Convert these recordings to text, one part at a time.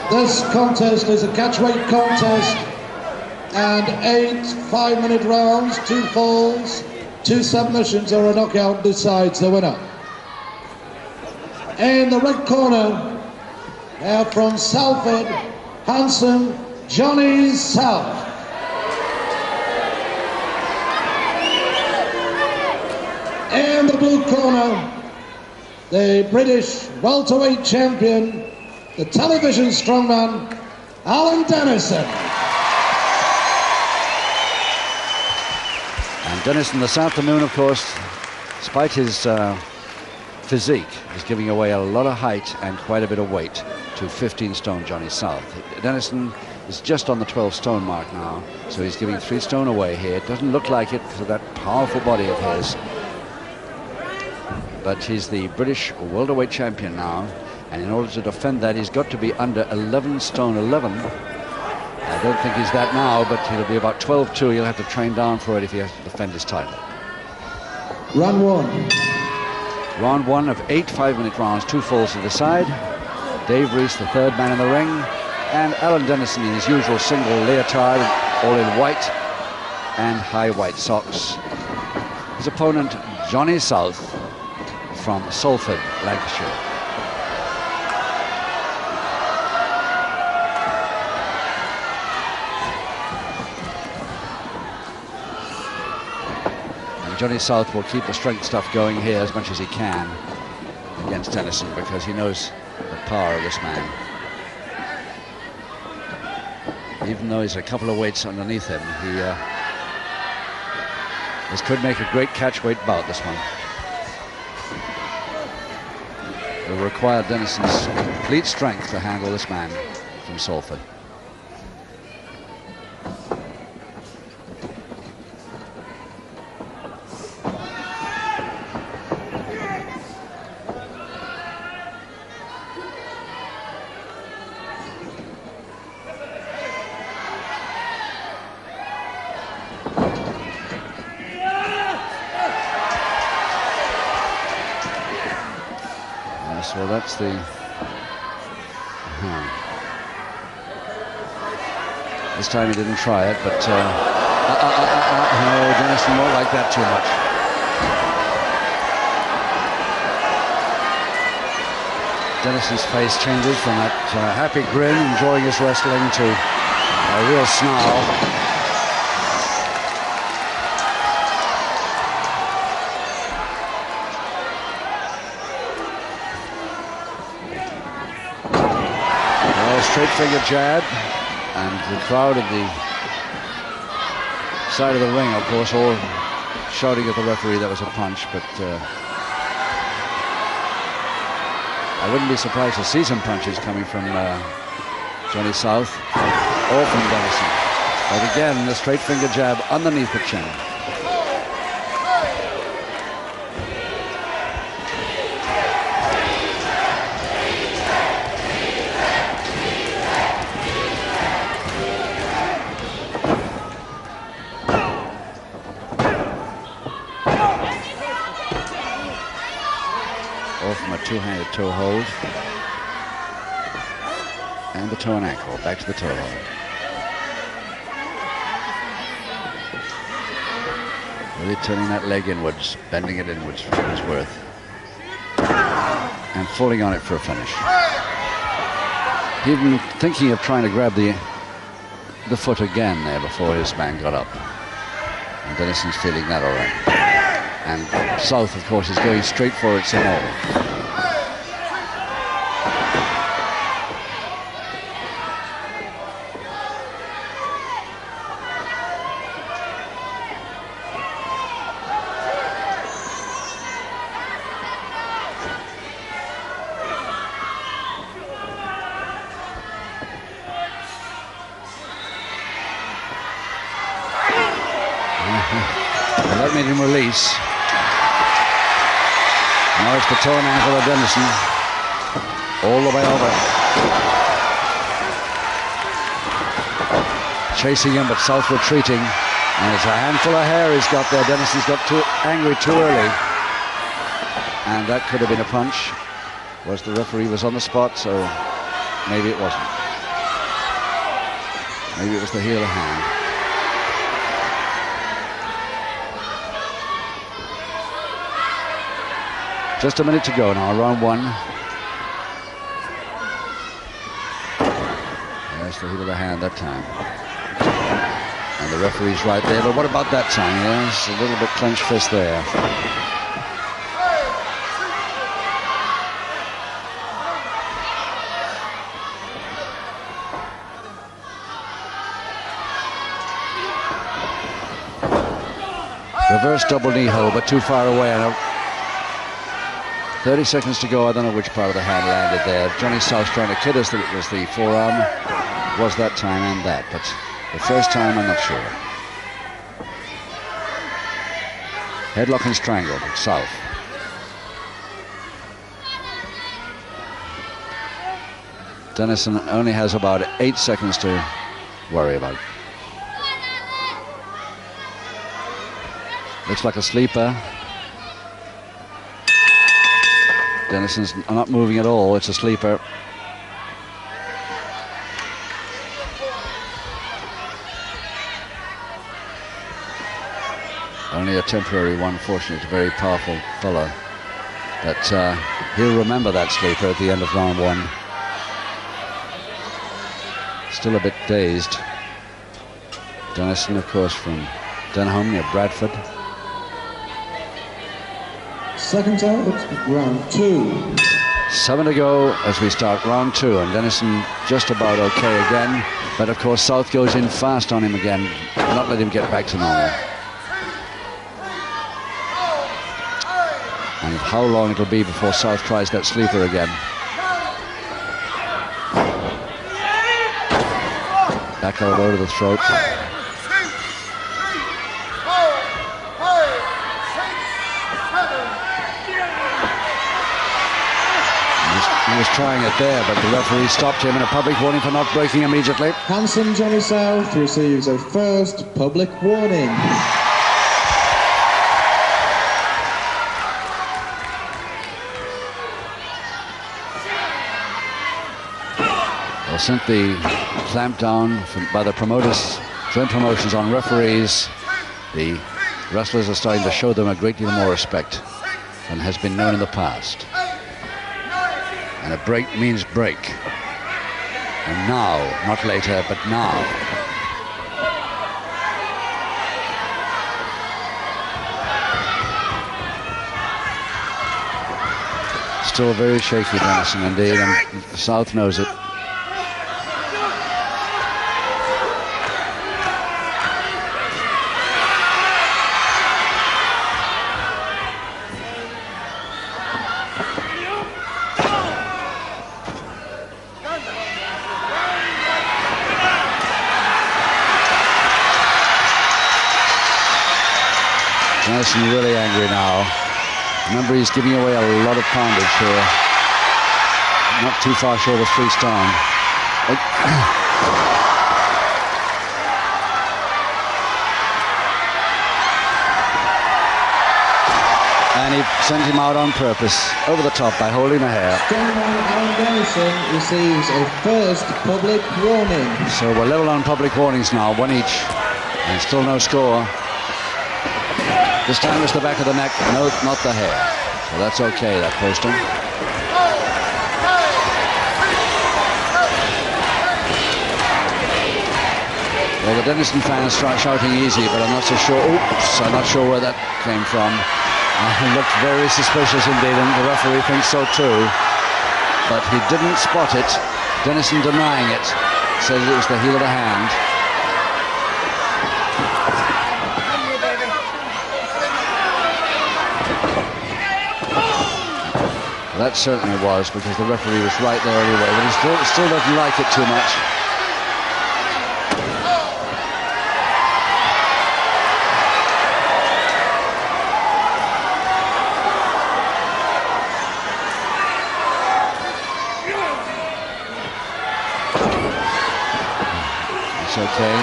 This contest is a catchweight contest and 8 5-minute rounds, 2 falls, 2 submissions or a knockout decides the winner. In the red corner, from Salford, handsome Johnny South. In the blue corner, the British welterweight champion, the television strongman, Alan Dennison. And Dennison this afternoon, of course, despite his physique, is giving away a lot of height and quite a bit of weight to 15-stone Johnny South. Dennison is just on the 12-stone mark now, so he's giving 3 stone away here. It doesn't look like it because of that powerful body of his. But he's the British welterweight champion now, and in order to defend that, he's got to be under 11 stone 11. I don't think he's that now, but he'll be about 12-2. He'll have to train down for it if he has to defend his title. Round 1. Round 1 of 8 5-minute rounds, 2 falls to the side. Dave Reese, the third man in the ring, and Alan Dennison in his usual single leotard, all in white and high white socks. His opponent, Johnny South, from Salford, Lancashire. And Johnny South will keep the strength stuff going here as much as he can against Dennison because he knows the power of this man. Even though he's a couple of weights underneath him, this could make a great catchweight bout, this one. It will require Dennison's complete strength to handle this man from Salford. Well, that's the... This time he didn't try it, but... no, Dennison won't like that too much. Dennison's face changes from that happy grin, enjoying his wrestling, to a real snarl. Straight finger jab, and the crowd at the side of the ring, of course, all shouting at the referee that was a punch, but I wouldn't be surprised to see some punches coming from Johnny South or from Dennison. But again, the straight finger jab underneath the chin. Two-handed toe hold, and the toe and ankle, back to the toe hold. Really turning that leg inwards, bending it inwards for what it's worth, and falling on it for a finish. Even thinking of trying to grab the foot again there before his man got up. And Dennison's feeling that all right. And South, of course, is going straight for it some more. That made him release. Now it's the toe and ankle of Dennison. All the way over. Chasing him, but South retreating. And it's a handful of hair he's got there. Dennison's got too angry too early. And that could have been a punch. Was the referee was on the spot, so maybe it wasn't. Maybe it was the heel of the hand. Just a minute to go now, round one. There's the heel of the hand that time. And the referee's right there, but what about that time? Yes, a little bit clenched fist there. Reverse double knee hold, but too far away. 30 seconds to go. I don't know which part of the hand landed there. Johnny South trying to kid us that it was the forearm. Was that time and that, but the first time I'm not sure. Headlock and strangle, South. Dennison only has about 8 seconds to worry about. Looks like a sleeper. Dennison's not moving at all. It's a sleeper. Only a temporary one. Fortunately, it's a very powerful fellow. But he'll remember that sleeper at the end of round one. Still a bit dazed. Dennison, of course, from Denholm near Bradford. Second out, round two. 7 to go as we start round two, and Dennison just about okay again, but of course South goes in fast on him again, not let him get back to normal. And how long it'll be before South tries that sleeper again. Back elbow to the throat. He was trying it there, but the referee stopped him, and a public warning for not breaking immediately. Handsome Johnny South receives a first public warning. Well, since the clamp down by the promoters, joint promotions on referees, the wrestlers are starting to show them a great deal more respect than has been known in the past. And a break means break. And now, not later, but now. Still very shaky, Dennison, indeed, and South knows it. Dennison really angry now. Remember, he's giving away a lot of poundage here. Not too far short of 3 stone. And he sent him out on purpose, over the top, by holding the hair. Alan Dennison receives a first public warning. So we're level on public warnings now, 1 each, and still no score. This time it's the back of the neck, no, not the hair. So that's okay, that posting. Well, the Dennison fans start shouting easy, but I'm not so sure. Oops, I'm not sure where that came from. It looked very suspicious indeed, and the referee thinks so too. But he didn't spot it. Dennison denying it. Says it was the heel of the hand. That certainly was, because the referee was right there anyway, but he still doesn't like it too much. It's okay.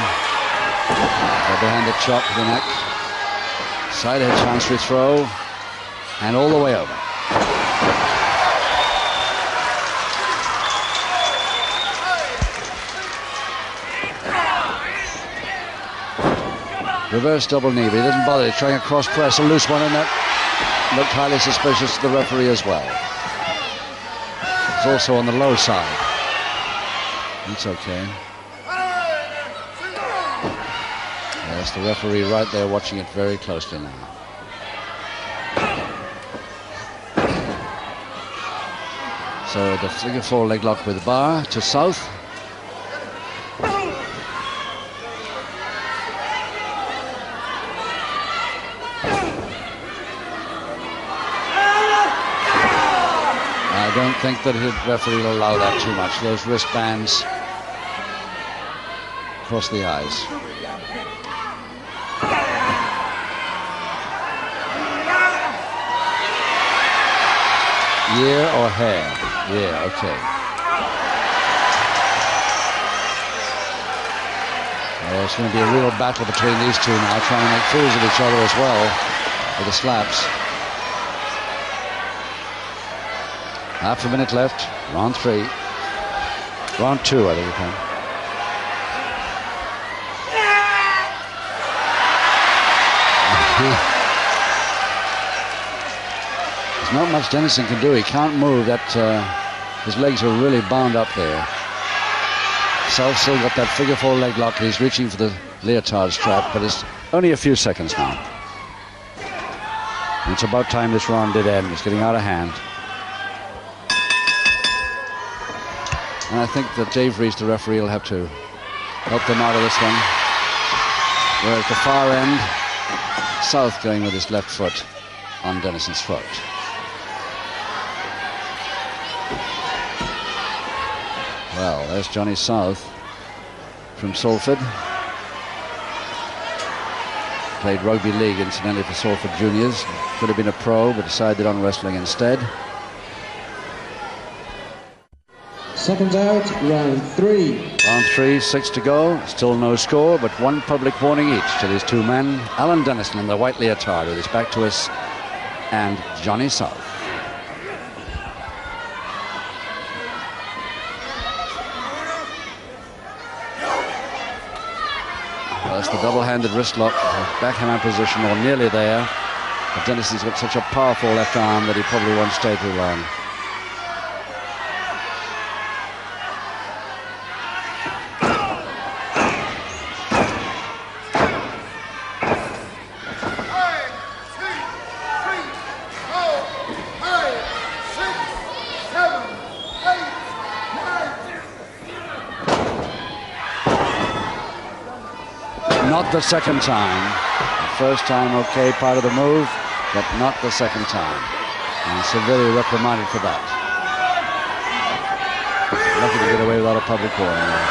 Double-handed chop to the neck. Side head transfer throw, and all the way over. Reverse double knee, but he didn't bother. He's trying a cross press, a loose one, and that looked highly suspicious to the referee as well. It's also on the low side. It's okay. Yes, the referee right there watching it very closely now. So the figure four leg lock with bar to South. I don't think that his referee will allow that too much. Those wristbands across the eyes. Year or hair? Yeah, okay. Well, it's going to be a real battle between these two now, trying to make fools of each other as well with the slaps. Half a minute left, round 3. Round 2, I think we can. There's not much Dennison can do. He can't move. That his legs are really bound up there. South still got that figure four leg lock. He's reaching for the leotard strap, but it's only a few seconds now. And it's about time this round did end. It's getting out of hand. And I think that Dave Reese, the referee, will have to help them out of this one. We're at the far end. South going with his left foot on Dennison's throat. Well, there's Johnny South from Salford. Played rugby league incidentally for Salford Juniors. Could have been a pro, but decided on wrestling instead. Seconds out, round 3. Round 3, 6 to go. Still no score, but one public warning each to these two men. Alan Dennison in the white leotard with his back to us, and Johnny South. Well, it's the double-handed wrist lock, backhand position, or nearly there. But Dennison's got such a powerful left arm that he probably won't stay too long. Not the second time. The first time, okay, part of the move, but not the second time. And severely reprimanded for that. Lucky to get away without a public warning there.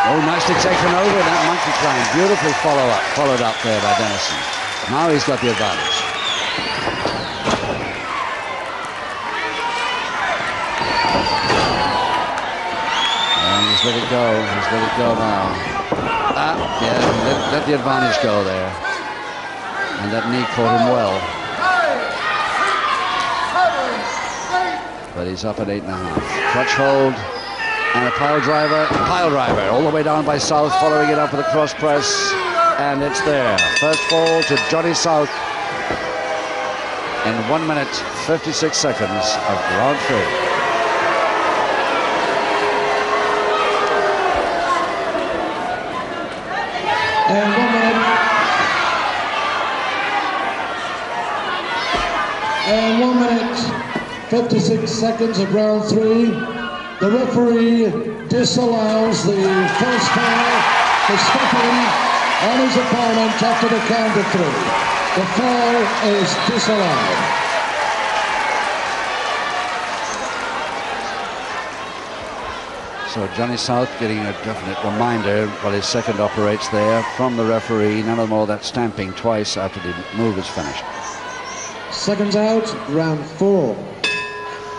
Oh, nicely taken over that monkey climb. Beautifully followed up there by Dennison. Now he's got the advantage. And he's let it go. He's let it go now. Yeah, let the advantage go there. And that knee caught him well. But he's up at 8.5. Crutch hold. And a pile driver, all the way down by South, following it up with a cross press, and it's there. First fall to Johnny South in 1 minute, 56 seconds of round 3. And 1 minute. And 1 minute, 56 seconds of round 3. The referee disallows the first foul to step in on his opponent after the count of 3. The foul is disallowed. So Johnny South getting a definite reminder while his second operates there from the referee. None more that stamping twice after the move is finished. Seconds out, round 4.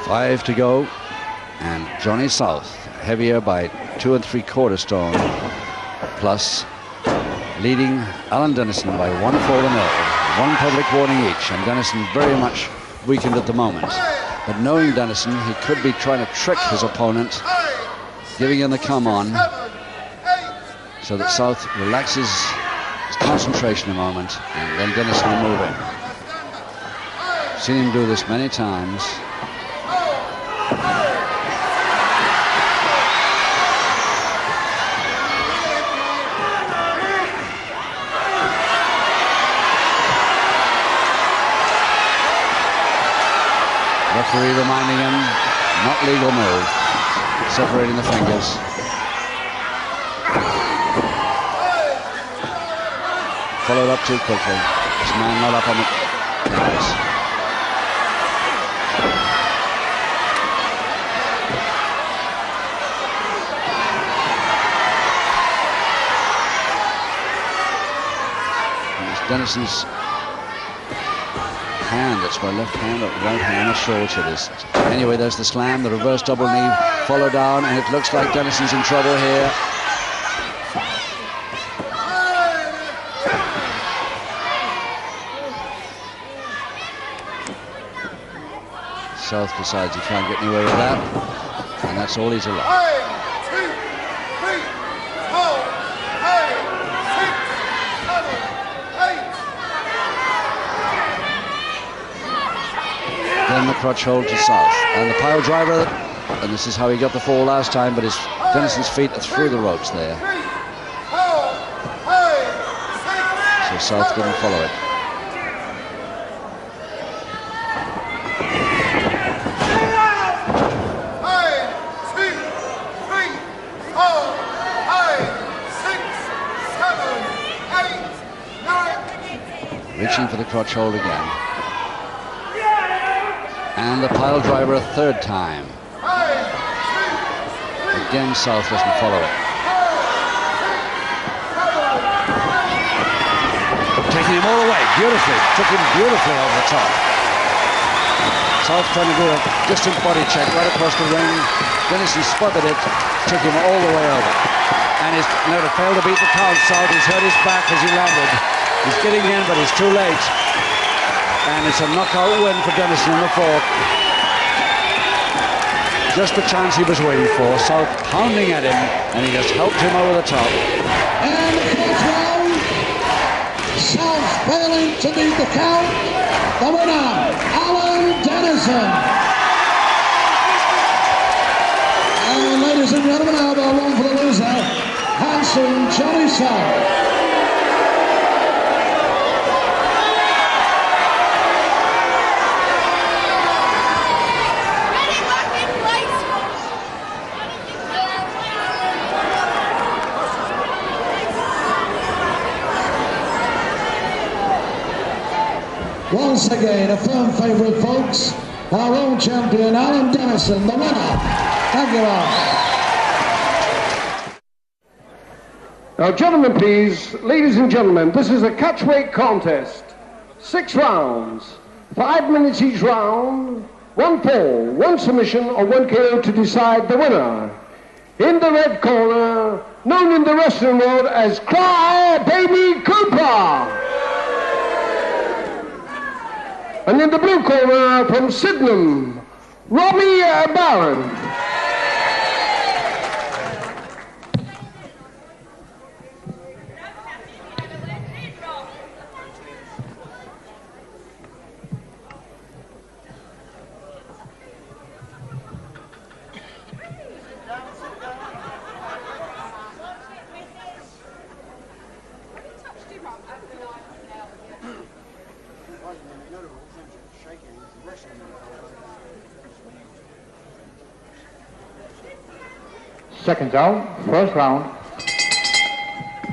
5 to go. And Johnny South, heavier by 2 3/4 stone, plus leading Alan Dennison by 1 4 0. One public warning each, and Dennison very much weakened at the moment. But knowing Dennison, he could be trying to trick his opponent, giving him the come on, so that South relaxes his concentration a moment, and then Dennison will move in. Seen him do this many times. Referee reminding him, not legal move, separating the fingers. Followed up too quickly. This man not up on the fingers. It's Dennison's hand, that's my left hand or right hand, I'm not sure which it is. Anyway, there's the slam, the reverse double knee, follow down, and it looks like Dennison's in trouble here. South decides he can't get anywhere with that, and that's all he's allowed. 1, 2, 3, 4, 5, 6, 7, 8, 9. Then the crotch hold to South, and the pile driver, and this is how he got the fall last time, but Dennison's feet are through the ropes there. So South didn't follow it. Reaching for the crotch hold again. And the pile driver a third time. Again, South doesn't follow it. Taking him all the way, beautifully. Took him beautifully over the top. South trying to do a distant body check right across the ring. Dennison spotted it, took him all the way over. And he's now failed to beat the count. South, he's hurt his back as he landed. He's getting in, but he's too late. And it's a knockout win for Dennison in the fourth. Just the chance he was waiting for. South pounding at him, and he just helped him over the top. And the fourth round, South failing to beat the count. The winner, Alan Dennison. And ladies and gentlemen, now the one for the loser, Handsome Johnny South. Once again, a firm favourite, folks. Our own champion, Alan Dennison, the winner. Thank you all. Now, gentlemen, please, ladies and gentlemen, this is a catchweight contest. 6 rounds, 5 minutes each round, 1 fall, 1 submission, or 1 KO to decide the winner. In the red corner, known in the wrestling world as Cry Baby Cooper. And in the blue corner, from Sydenham, Robbie Barron. Seconds out, first round.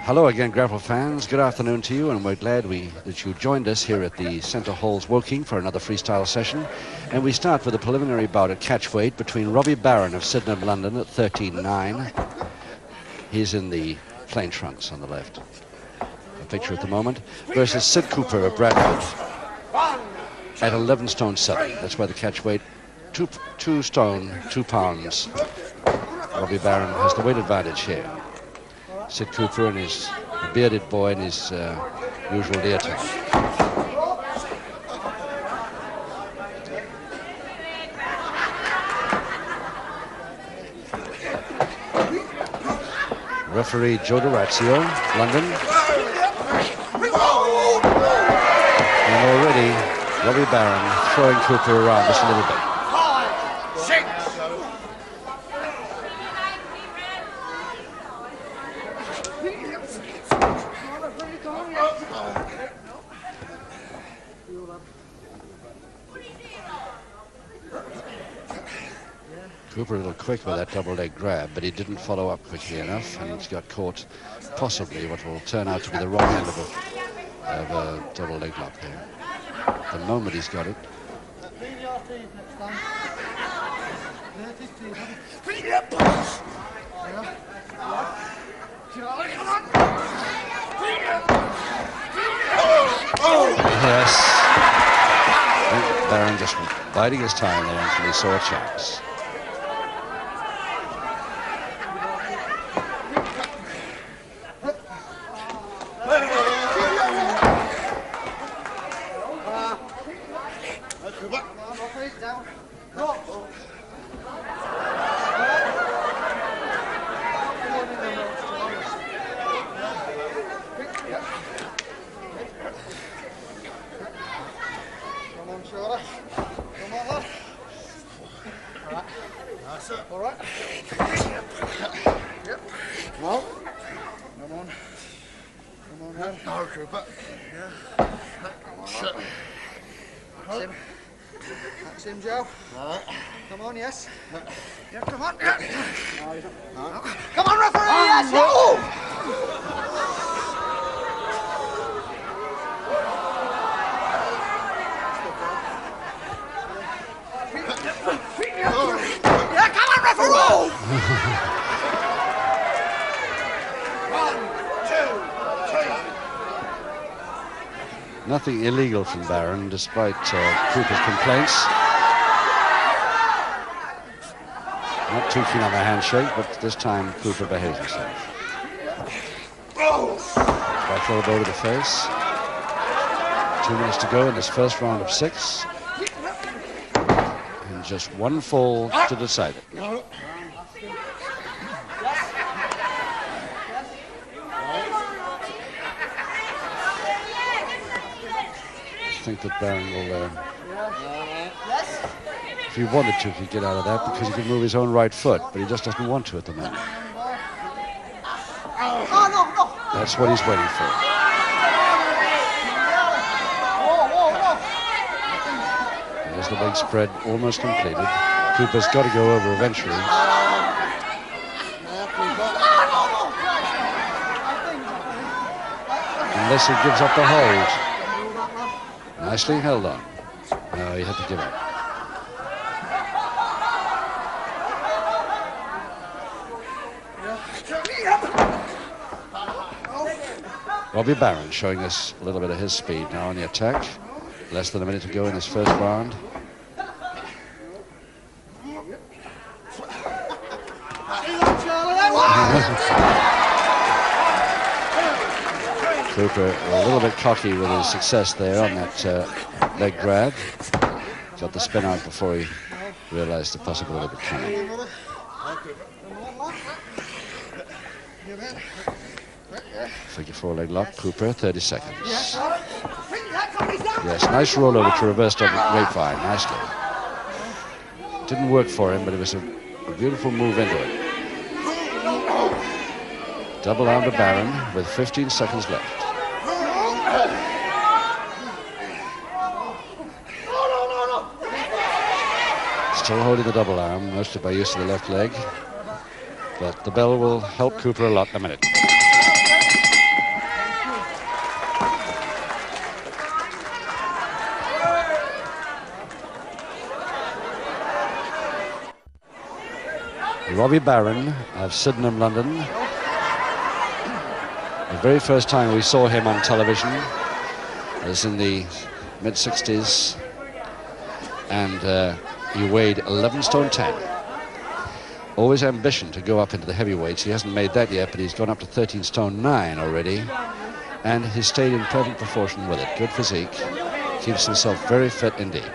Hello again, Grapple fans. Good afternoon to you, and we're glad that you joined us here at the Centre Halls Woking for another freestyle session. And we start with a preliminary bout at catchweight between Robbie Barron of Sydenham, London at 13.9. He's in the plain trunks on the left. A picture at the moment. Versus Sid Cooper of Bradford at 11 stone 7. That's why the catchweight, 2 stone, 2 pounds. Robbie Barron has the weight advantage here. Sid Cooper and his bearded boy in his usual leotard. Referee Joe D'Orazio, London. And already Robbie Barron throwing Cooper around just a little bit. Cooper a little quick with that double leg grab, but he didn't follow up quickly enough, and he's got caught possibly what will turn out to be the wrong end of a double leg lock there. The moment he's got it. Yes. Barron just biding his time there until he saw a chance. That's him, Joe. Come on, yes. Yeah, come on. Yeah. Come on, referee, yes. Yeah, come on, referee. 1, 2, 3. Nothing illegal from Barron, despite Cooper's complaints. Not too keen on the handshake, but this time Cooper behaved himself. Right elbow to the face. 2 minutes to go in this first round of 6. And just one fall to decide it. I think that Barron will, if he wanted to, he could get out of that because he could move his own right foot, but he just doesn't want to at the moment. That's what he's waiting for. There's the big spread almost completed. Cooper's got to go over eventually. Unless he gives up the hold. Nicely held on. No, he had to give up. Robbie Barron showing us a little bit of his speed now on the attack. Less than a minute to go in this first round. Cooper a little bit cocky with his success there on that leg grab. Got the spin out before he realized the possibility of it coming. Figure 4 leg lock, Cooper, 30 seconds. Yes, nice rollover to reverse double grapevine, nicely. Didn't work for him, but it was a beautiful move into it. Double arm to Barron with 15 seconds left. Still holding the double arm, mostly by use of the left leg. But the bell will help Cooper a lot in a minute. Robbie Barron of Sydenham, London. The very first time we saw him on television was in the mid-60s, and he weighed 11 stone 10. Always ambition to go up into the heavyweights. He hasn't made that yet, but he's gone up to 13 stone 9 already, and he's stayed in perfect proportion with it. Good physique, keeps himself very fit indeed.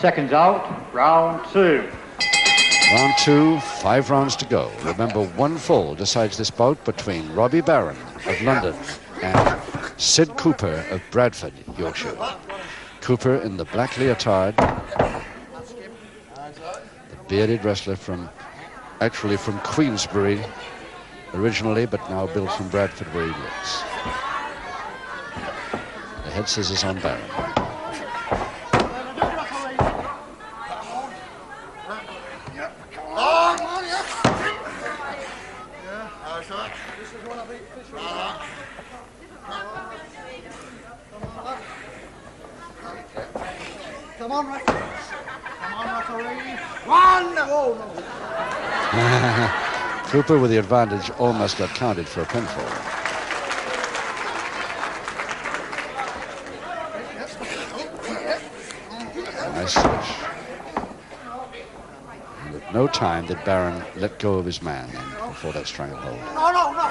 Seconds out, round 2. Round 2, 5 rounds to go. Remember, one fall decides this bout between Robbie Barron of London and Sid Cooper of Bradford, Yorkshire. Cooper in the black leotard, the bearded wrestler actually from Queensbury originally, but now built from Bradford where he lives. The head scissors on Barron. Come on, referee. Come on, referee. One! Oh, no. Cooper with the advantage almost got counted for a pinfall. Nice switch. And at no time did Barron let go of his man before that stranglehold. No, no, no.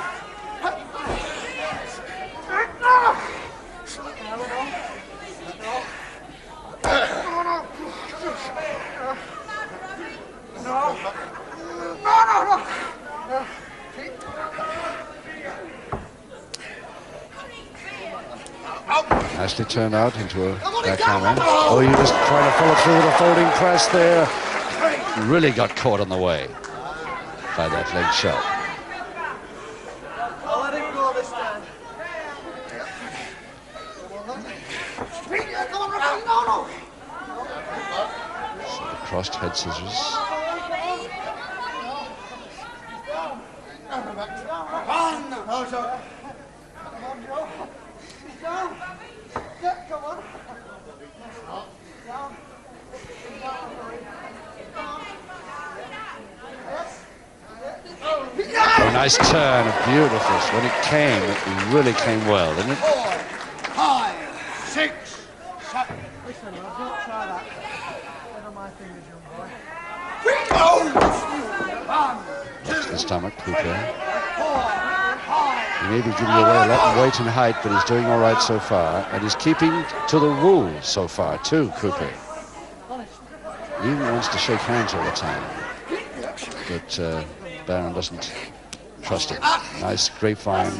Nicely turned out into a backhammer. Oh, you just trying to follow through with a folding press there. Really got caught on the way by that leg shot. I'll let him go this time. Come on, referee. No, no. So the crossed head scissors. Oh, nice turn, beautiful. When it came, it really came well, didn't it? 4, 5, 6, 7. Listen, lad, don't try that. Get on my fingers, young boy. Watch the stomach, Cooper. 4, 5. He may be giving away a lot of weight and height, but he's doing all right so far. And he's keeping to the rules so far, too, Cooper. He even wants to shake hands all the time. But Barron doesn't trust him. Nice grapevine,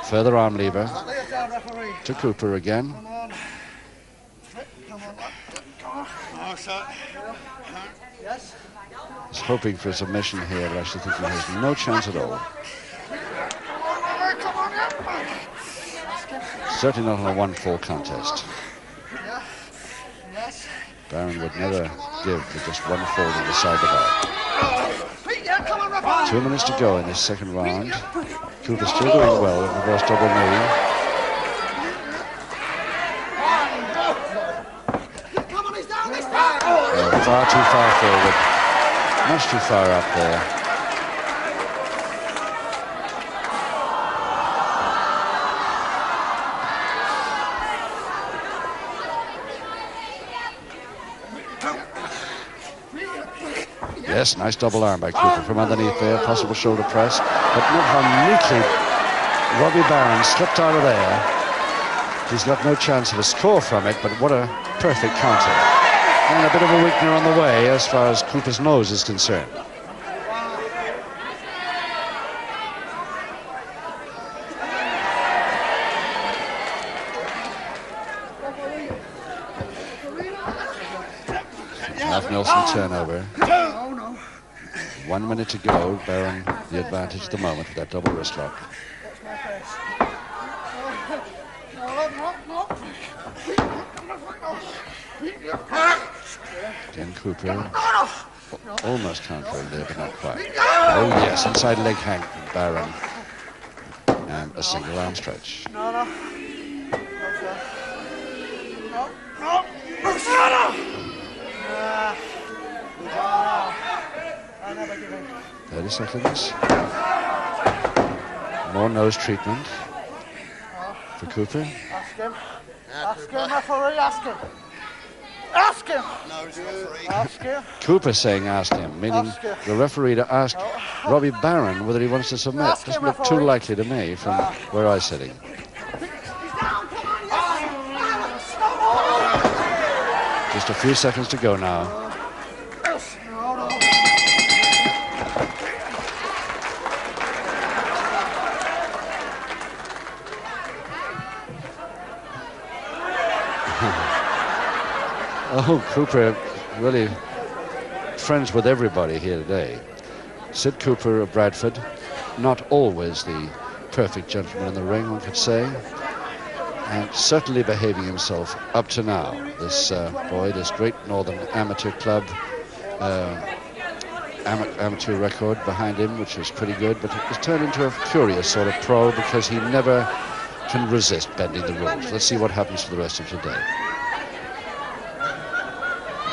further arm lever to Cooper again. Come on. Come on, lad. Come on. No, sir. Yes. He's hoping for a submission here, but actually thinking he has no chance at all. Come on, yeah. Certainly not on a one-fall contest. Yeah. Yes. Barron would never give with just one fall to decide the bout. Yeah, come on, referee. 2 minutes to go in this second round. Cooper still doing well with reverse double knee. Come on, he's down this time. Far too far forward. Much too far up there. Yes, nice double arm by Cooper from underneath there. Possible shoulder press. But look how neatly Robbie Barron slipped out of there. He's got no chance of a score from it, but what a perfect counter. And a bit of a weakener on the way as far as Cooper's nose is concerned. Alf Nelson turnover. 1 minute to go. Barron the advantage at the moment with that double wrist lock. Again, Cooper almost countering there, but not quite. Oh yes, inside leg hang from Barron. And a single arm stretch. No, no. No, no. Shut up! I never give in. 30 seconds. More nose treatment for Cooper. Ask him. Ask him, referee, ask him. Ask him! Ask him. Cooper saying ask him, meaning the referee to ask Robbie Barron whether he wants to submit. Doesn't look too likely to me from where I'm sitting. Just a few seconds to go now. Oh, Cooper really friends with everybody here today. Sid Cooper of Bradford, not always the perfect gentleman in the ring, one could say, and certainly behaving himself up to now. This boy, this Great Northern Amateur Club amateur record behind him, which was pretty good, but it was turned into a curious sort of pro because he never can resist bending the rules. Let's see what happens for the rest of today.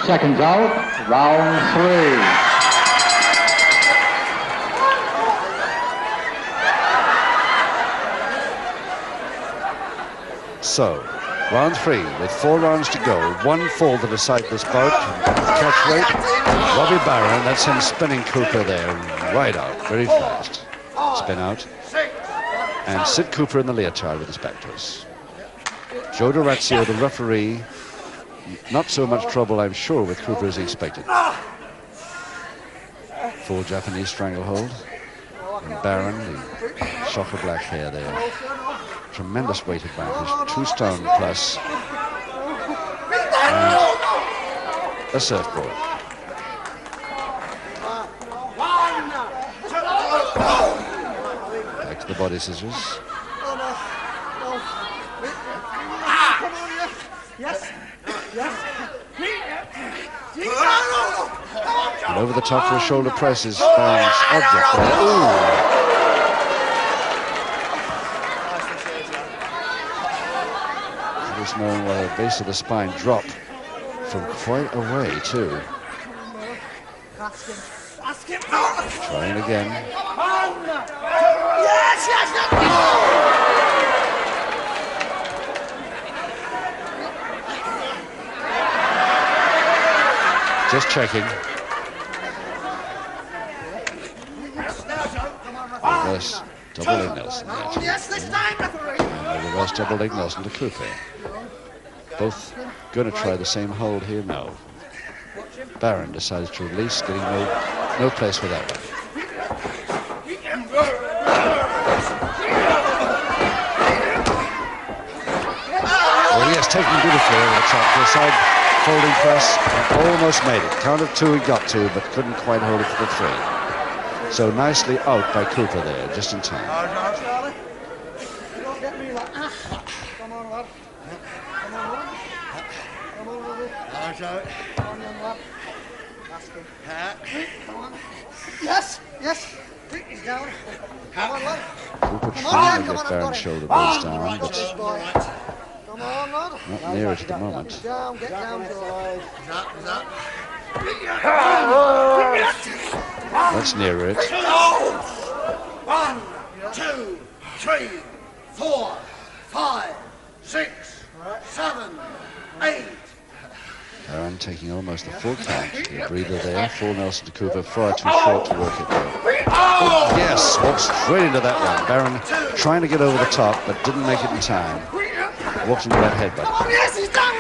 Seconds out, round 3. So, round 3 with 4 rounds to go. 1 fall to decide this bout. Catch weight, Robbie Barron. That's him spinning Cooper there right out, very fast. Spin out. And Sid Cooper in the leotard with his back to us. Joe Dorazio, the referee, not so much trouble, I'm sure, with Cooper as he expected. Full Japanese stranglehold. And Barron, the shock of black hair there. Tremendous weight advantage, 2 stone plus. And a surfboard. Back to the body scissors. And over the top for a shoulder press is Barron's object there. Ooh. There's no base of the spine drop from quite away too. Trying again. Just checking. Reverse double leg Nelson. And the reverse double leg Nelson to Cooper. Both going to try the same hold here now. Barron decides to release, getting no place for that one. Well, yes, taking beautifully over the top to the side folding press, and almost made it. Count of 2 he got to, but couldn't quite hold it for the 3. So nicely out by Cooper there, just in time. Yes, yes. He's down. Come on, lad. Cooper trying to get Barron's shoulder blades down, but Come on, lad. not near it at the moment. Get down, That's near it. 1, 2, 3, 4, 5, 6, 7, 8. Barron taking almost the full count. The breather there. Full Nelson to Cooper. Far too short to work it there. Oh, yes, walked straight into that one. Barron trying to get over the top, but didn't make it in time. Walked into that headbutt.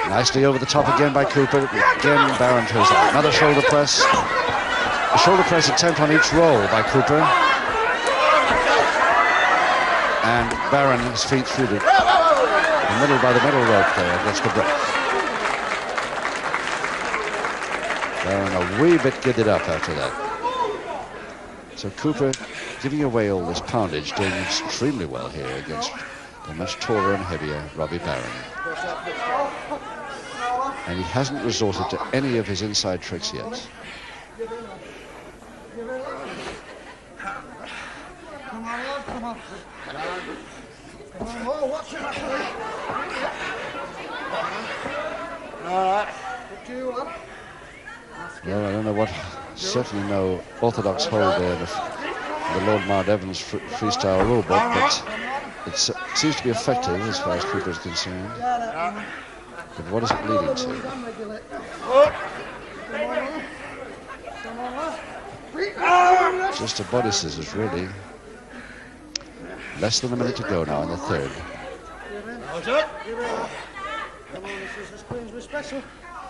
Nicely over the top again by Cooper. Again, Barron throws out another shoulder press. A shoulder press attempt on each roll by Cooper. And Barron, his feet through the middle by the middle rope there, gets the breath. Barron a wee bit gidded up after that. So Cooper giving away all this poundage, doing extremely well here against the much taller and heavier Robbie Barron. And he hasn't resorted to any of his inside tricks yet. Come on, lad, come on. Come on, oh, watch it. All right. Up to you, lad. Well, I don't know what, certainly no orthodox hold there in the Lord Mount Evans freestyle rulebook, but it seems to be effective as far as Cooper is concerned. But what is it leading to? Just a body scissors, really. Less than a minute to go now in the 3rd. Come on, this is Queensbury special.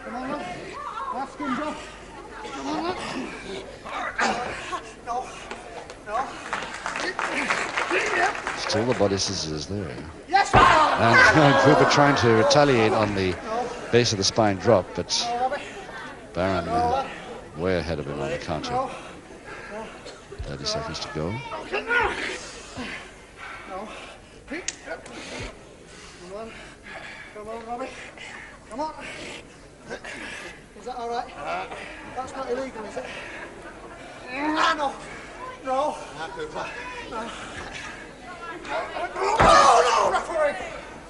Come on, lad. Last skins off. Come on, lad. No. No. Still the body scissors there. Yes, And Cooper trying to retaliate on the base of the spine drop, but Barron way ahead of him on the counter. 30 seconds to go. No. Come on. Come on, Robbie. Come on. Is that all right? That's not illegal, is it? No. No. No. No, referee.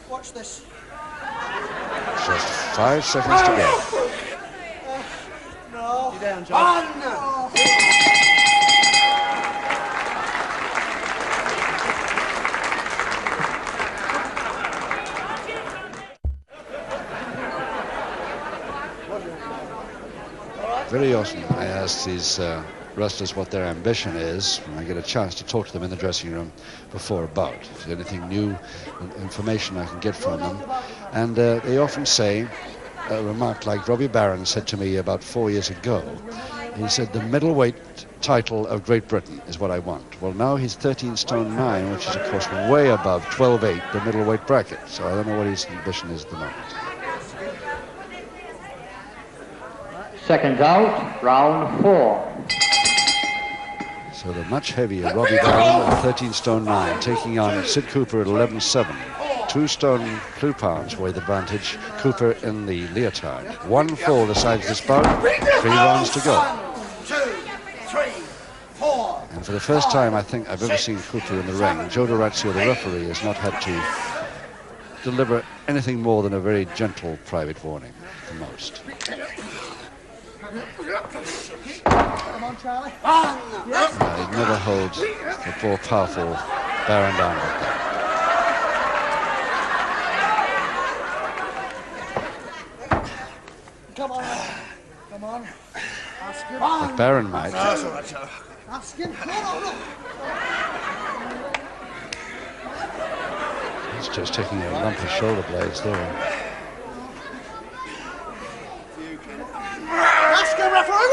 Watch this. Just 5 seconds to go. No. You're down, John. No. Very often I ask these wrestlers what their ambition is when I get a chance to talk to them in the dressing room before a bout. If there's anything new, information I can get from them. And they often say a remark like Robbie Barron said to me about 4 years ago. He said, the middleweight title of Great Britain is what I want. Well, now he's 13 stone 9, which is, of course, way above 12'8", the middleweight bracket. So I don't know what his ambition is at the moment. Seconds out, round 4. So the much heavier Robbie Barron at 13 stone 9, taking on Sid Cooper at 11'7". 2 stone 2 pounds with advantage. Cooper in the leotard. 1 fall decides this bout. 3 rounds to go. 1, 2, 3, 4. And for the first time I think I've ever seen Cooper in the ring, Joe Dorazio, the referee, has not had to deliver anything more than a very gentle private warning at the most. Come on, Charlie. It never holds the more powerful Barron down like that. Come on. Come on. Ask him. But Barron might. Ask him. No. He's just taking a lump of shoulder blades there. Ask him, referee.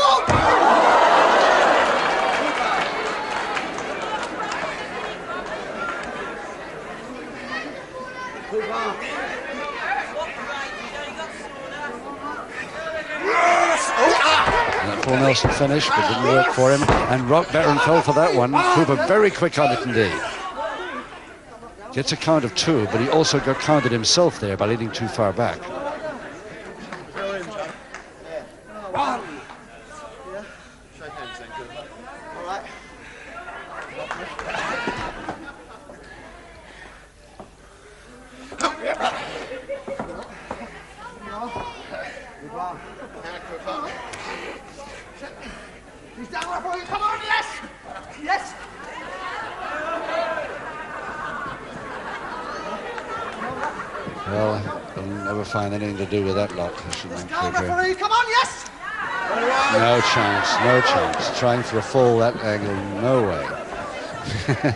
And that full Nelson finish, but didn't work for him. And Rock Barron fell for that one. Cooper very quick on it indeed. Gets a count of 2, but he also got counted himself there by leading too far back. He's down, referee. Come on, yes. Yes. Well, I'll never find anything to do with that lot. Down, referee. Come on, yes. No chance. Trying for a fall that angle, no way.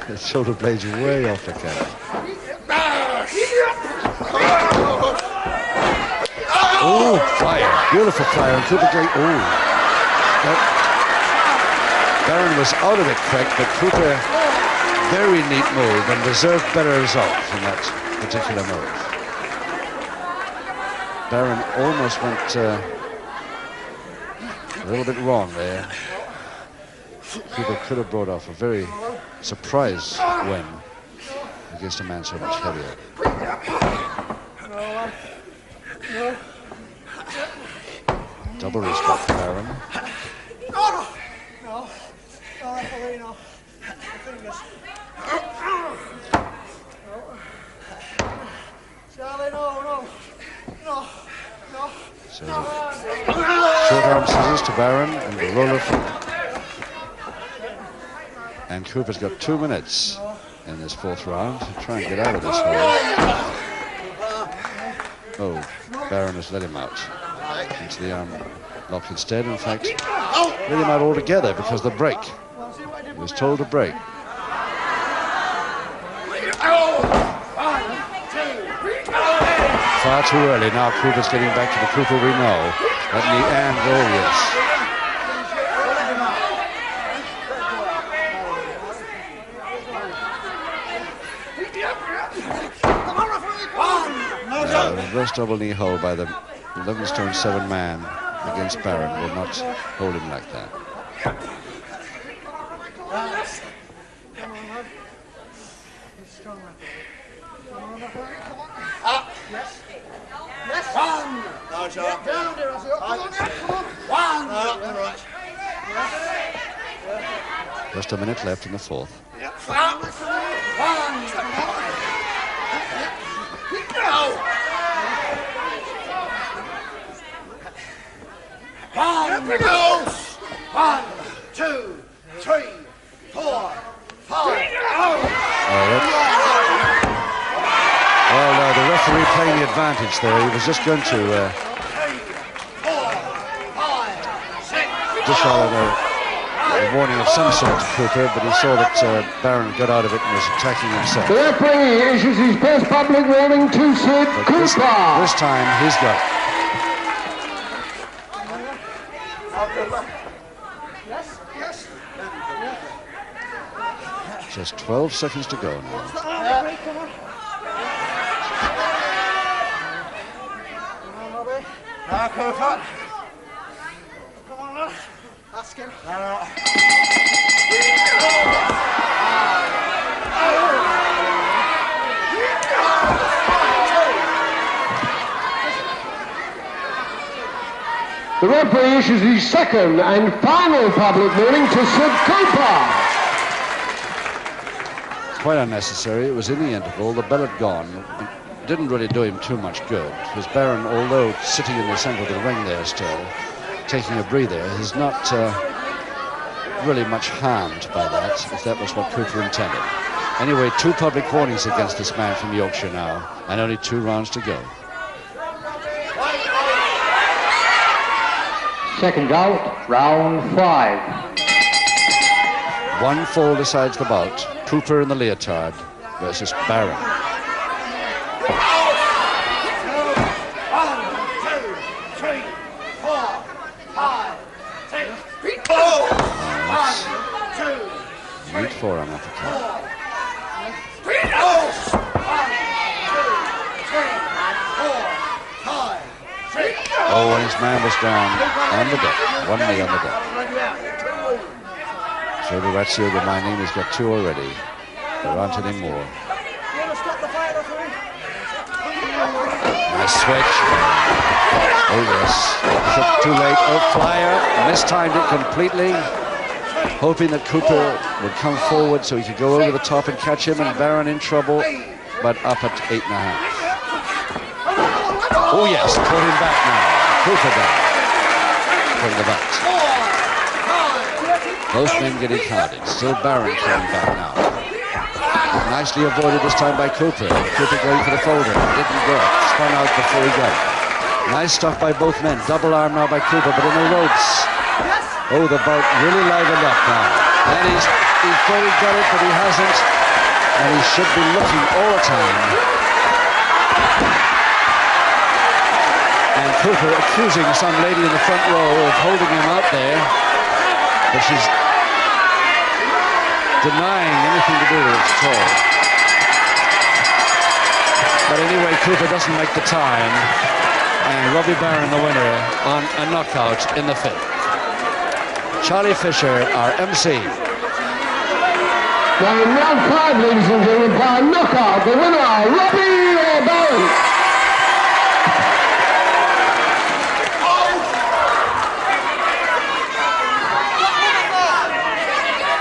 The shoulder blade's way off the camera. Oh, flyer. Beautiful flyer. And Cooper Gate. Barron was out of it quick, but Cooper, very neat move and deserved better results in that particular move. Barron almost went a little bit wrong there. Cooper could have brought off a very surprise win against a man so much heavier. Double respect for Barron. No, referee, no. Fingers. Charlie, no. So, short arm scissors to Barron and the roller from. And Cooper's got 2 minutes in this 4th round to try and get out of this hole. Oh, Barron has let him out into the arm lock instead. In fact, let him out altogether because the break. He was told to break. far too early. Now Cooper's getting back to the Cooper we know. Let me and go, yes. Reverse double knee hold by the 11 stone 7 man against Barron will not hold him like that. Just a minute left in the fourth. One, two, three, four, five. Well, the referee playing the advantage there. He was just going to dish out a warning of some sort to Cooper, but he saw that Barron got out of it and was attacking himself. The referee issues his first public warning to Sid Cooper. This time he's got it. Just 12 seconds to go now. Now, Cooper. Come on, lad. Ask him. The referee issues his second and final public warning to Sid Cooper. Quite unnecessary. It was in the interval. The bell had gone. It didn't really do him too much good, because Barron, although sitting in the centre of the ring there still, taking a breather, is not really much harmed by that, if that was what Cooper intended. Anyway, 2 public warnings against this man from Yorkshire now, and only 2 rounds to go. Second out, round 5. 1 fall decides the bout. Cooper in the leotard versus Barron. Neat forearm uppercut. Oh, and his man was down on the deck. 1 knee on the deck. So Durazio reminding he's got 2 already. There aren't any more. Nice switch. Oh yes. Too late. Oh, flyer. Mistimed it completely. Hoping that Cooper would come forward so he could go over the top and catch him, and Barron in trouble, but up at 8.5. Oh yes, caught him back now. Cooper down from the back. Both men getting counted. Still Barron coming back now. Nicely avoided this time by Cooper. Cooper going for the folder. Didn't go. Spun out before he got it. Nice stuff by both men. Double arm now by Cooper, but in the ropes. Oh, the bout really livened up now. And he thought he got it, but he hasn't. And he should be looking all the time. And Cooper accusing some lady in the front row of holding him out there. But she's denying anything to do with it at all. But anyway, Cooper doesn't make the time. And Robbie Barron the winner on a knockout in the 5th. Charlie Fisher, our MC. Now in round 5, ladies and gentlemen, by knockout, the winner, Robbie Barron.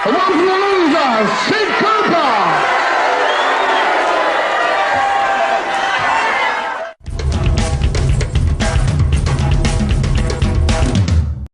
And one for the loser, Sid Cooper.